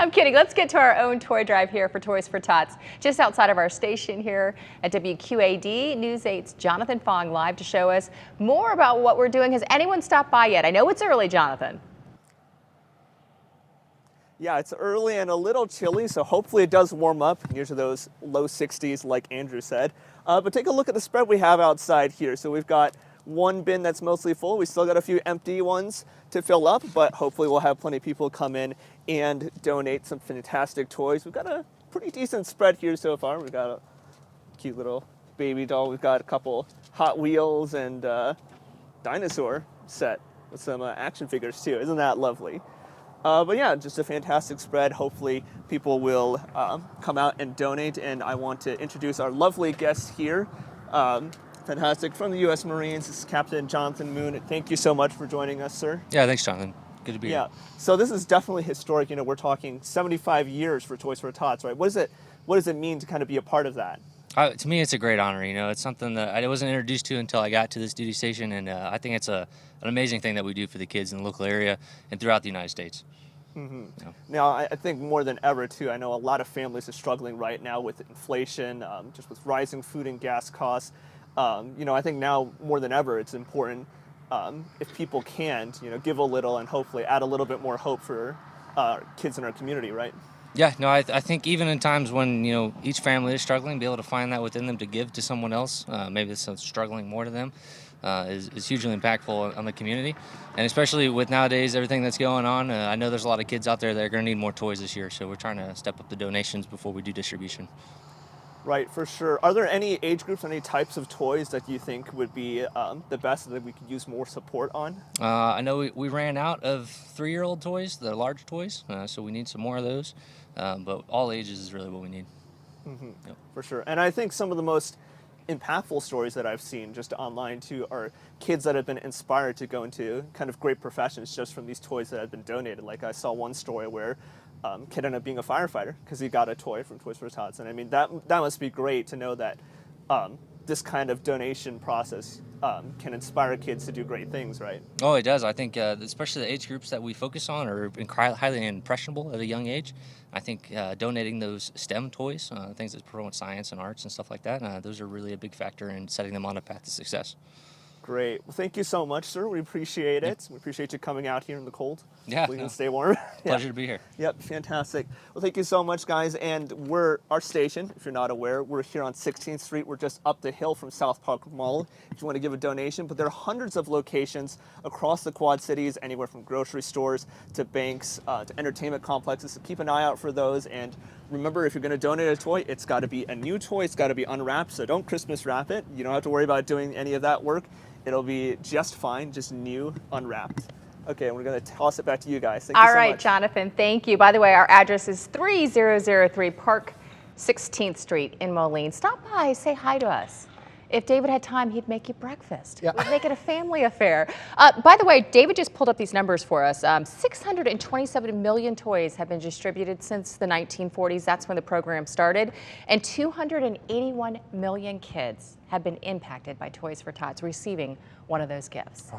I'm kidding. Let's get to our own toy drive here for Toys for Tots. Just outside of our station here at WQAD, News 8's Jonathan Fong live to show us more about what we're doing. Has anyone stopped by yet? I know it's early, Jonathan. Yeah, it's early and a little chilly, so hopefully it does warm up near to those low 60s like Andrew said. But take a look at the spread we have outside here. So we've got one bin that's mostly full. We still got a few empty ones to fill up, but hopefully we'll have plenty of people come in and donate some fantastic toys. We've got a pretty decent spread here so far. We've got a cute little baby doll. We've got a couple Hot Wheels and dinosaur set with some action figures too. Isn't that lovely? But yeah, just a fantastic spread. Hopefully people will come out and donate. And I want to introduce our lovely guest here. Fantastic, from the U.S. Marines. This is Captain Jonathan Moon. Thank you so much for joining us, sir. Yeah, thanks, Jonathan. Good to be here. Yeah, so this is definitely historic. You know, we're talking 75 years for Toys for Tots, right? What does it mean to kind of be a part of that? To me, it's a great honor. You know, it's something that I wasn't introduced to until I got to this duty station, and I think it's an amazing thing that we do for the kids in the local area and throughout the United States. Mm-hmm. Yeah. Now, I think more than ever, too, I know a lot of families are struggling right now with inflation, just with rising food and gas costs. You know, I think now more than ever, it's important if people can, you know, give a little and hopefully add a little bit more hope for kids in our community, right? Yeah, no, I think even in times when, you know, each family is struggling, be able to find that within them to give to someone else, maybe that's struggling more to them, is hugely impactful on the community. And especially with nowadays, everything that's going on, I know there's a lot of kids out there that are going to need more toys this year, so we're trying to step up the donations before we do distribution. Right, for sure. Are there any age groups, any types of toys that you think would be the best that we could use more support on? I know we ran out of 3-year-old toys, the large toys, so we need some more of those. But all ages is really what we need. Mm-hmm. Yep. For sure. And I think some of the most impactful stories that I've seen just online too are kids that have been inspired to go into kind of great professions just from these toys that have been donated. Like I saw one story where kid ended up being a firefighter because he got a toy from Toys for Tots. And I mean, that must be great to know that this kind of donation process can inspire kids to do great things, right? Oh, it does. I think especially the age groups that we focus on are highly impressionable at a young age. I think donating those STEM toys, things that promote science and arts and stuff like that, those are really a big factor in setting them on a path to success. Great. Well, thank you so much, sir. We appreciate it. We appreciate you coming out here in the cold. Yeah. We can stay warm. Pleasure to be here. Yep, fantastic. Well, thank you so much, guys. And our station, if you're not aware, we're here on 16th Street. We're just up the hill from South Park Mall if you want to give a donation. But there are hundreds of locations across the Quad Cities, anywhere from grocery stores to banks to entertainment complexes. So keep an eye out for those. And remember, if you're going to donate a toy, it's got to be a new toy. It's got to be unwrapped. So don't Christmas wrap it. You don't have to worry about doing any of that work. It'll be just fine, just new, unwrapped. Okay, we're going to toss it back to you guys. Thank you so much. All right, Jonathan, thank you. By the way, our address is 3003 Park 16th Street in Moline. Stop by, say hi to us. If David had time, he'd make you breakfast. Yeah. We'd make it a family affair. By the way, David just pulled up these numbers for us. 627 million toys have been distributed since the 1940s. That's when the program started. And 281 million kids have been impacted by Toys for Tots, receiving one of those gifts.